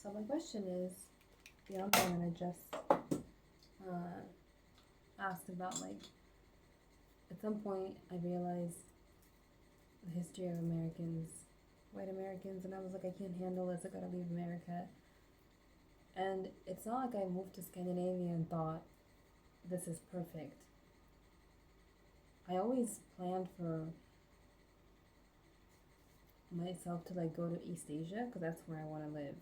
So my question is, the other one I just asked about, like, at some point I realized the history of Americans, white Americans, and I was like, I can't handle this. I gotta leave America. And it's not like I moved to Scandinavia and thought this is perfect. I always planned for myself to like go to East Asia because that's where I want to live.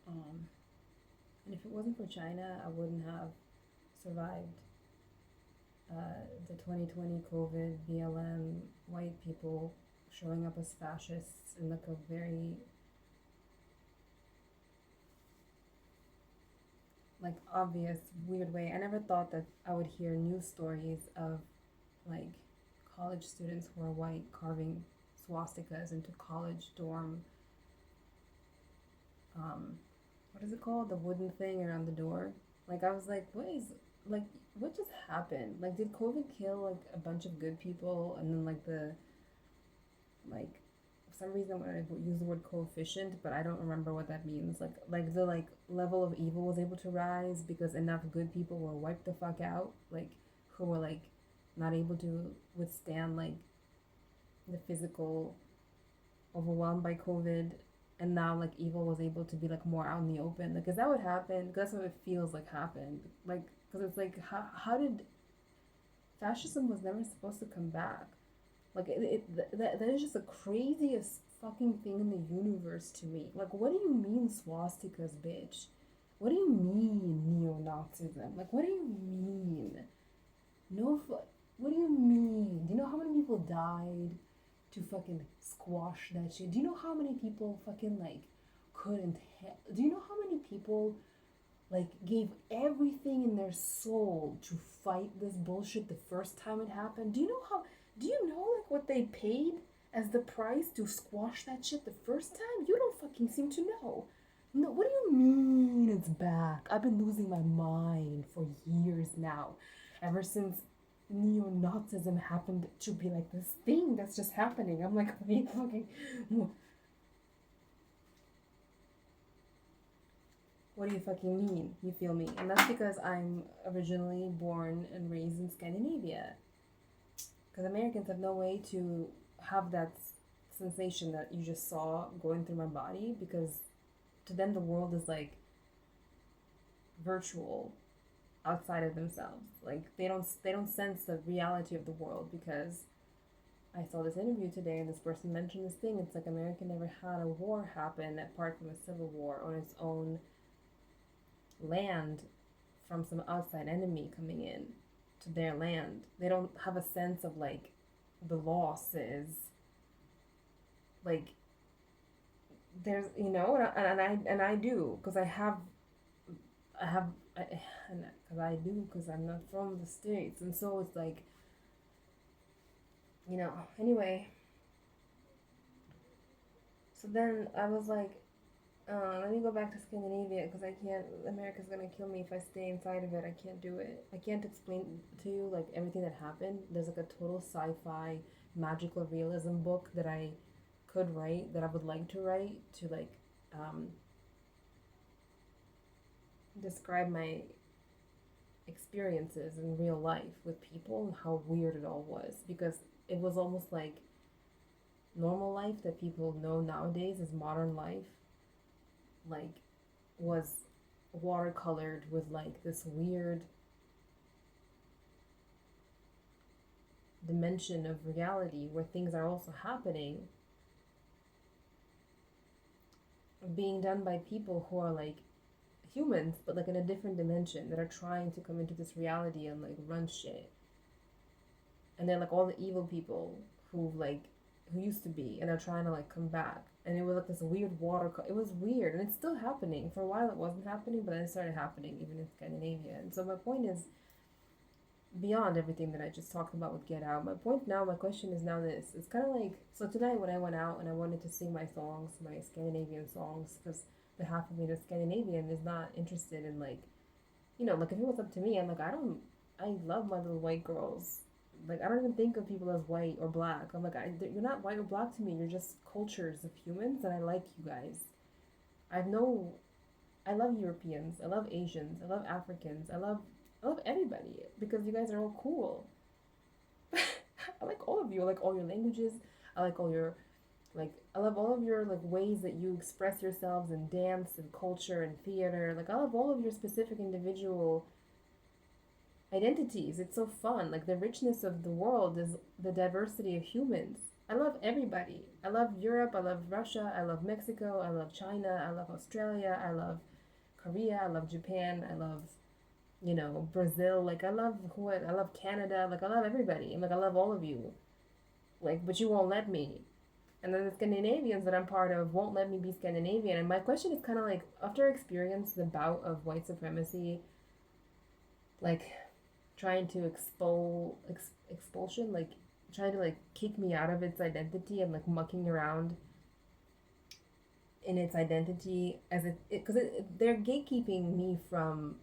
Um, and if it wasn't for China, I wouldn't have survived the 2020 COVID, BLM, white people showing up as fascists in like a very like obvious weird way. I never thought that I would hear news stories of like college students who are white carving swastikas into college dorm what is it called, the wooden thing around the door. Like I was like, like what just happened? Like did COVID kill like a bunch of good people and then like the like for some reason when I use the word coefficient, but I don't remember what that means. Like the like level of evil was able to rise because enough good people were wiped the fuck out, like who were like not able to withstand like the physical overwhelmed by COVID, and now like evil was able to be like more out in the open. Like, is that what happened? 'Cause that's what it feels like happened. Like, because it's like, how did fascism was never supposed to come back? Like, that is just the craziest fucking thing in the universe to me. Like, what do you mean swastikas, bitch? What do you mean neo-Nazism? Like, what do you mean? No, what do you mean? Do you know how many people died to fucking squash that shit? Do you know how many people fucking like couldn't? Do you know how many people like gave everything in their soul to fight this bullshit the first time it happened? Do you know how? Do you know like what they paid as the price to squash that shit the first time? You don't fucking seem to know. No, what do you mean it's back? I've been losing my mind for years now. Ever since neo-Nazism happened to be like this thing that's just happening. I'm like, wait, fucking, what do you fucking mean? You feel me? And that's because I'm originally born and raised in Scandinavia. Because Americans have no way to have that sensation that you just saw going through my body, because to them the world is like virtual outside of themselves. Like they don't sense the reality of the world, because I saw this interview today and this person mentioned this thing. It's like America never had a war happen apart from a civil war on its own land from some outside enemy coming in to their land. They don't have a sense of like the losses. Like there's and I do, because I have because I do, because I'm not from the States, and so it's like, anyway. So then I was like, let me go back to Scandinavia, because I can't. America's gonna kill me if I stay inside of it. I can't do it. I can't explain to you like everything that happened. There's like a total sci-fi magical realism book that I could write, that I would like to write, to like um, describe my experiences in real life with people and how weird it all was, because it was almost like normal life that people know nowadays as modern life, like was watercolored with like this weird dimension of reality where things are also happening, being done by people who are like humans but like in a different dimension, that are trying to come into this reality and like run shit. And they're like all the evil people who used to be, and they're trying to like come back. And it was like this weird it was weird, and it's still happening. For a while it wasn't happening, but then it started happening even in Scandinavia. And so my point is, beyond everything that I just talked about with Get Out, my question is now this. It's kind of like, so tonight when I went out and I wanted to sing my songs, my Scandinavian songs, because the half of me that's Scandinavian is not interested in like, like if it was up to me, I'm like, I love my little white girls Like I don't even think of people as white or black. I'm like, you're not white or black to me. You're just cultures of humans, and I like you guys. I've no, I love Europeans. I love Asians. I love Africans. I love everybody because you guys are all cool. I like all of you. I like all your languages. I like all your like I love all of your like ways that you express yourselves in dance and culture and theater. Like I love all of your specific individual identities. It's so fun. Like the richness of the world is the diversity of humans. I love everybody. I love Europe. I love Russia. I love Mexico. I love China. I love Australia. I love Korea. I love Japan. I love, Brazil. Like I love Canada. Like I love everybody. And like I love all of you. Like, but you won't let me. And then the Scandinavians that I'm part of won't let me be Scandinavian. And my question is kind of like, after I experienced the bout of white supremacy, like trying to expulsion, like trying to like kick me out of its identity and like mucking around in its identity as because they're gatekeeping me from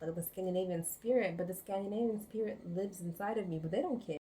the Scandinavian spirit, but the Scandinavian spirit lives inside of me, but they don't care.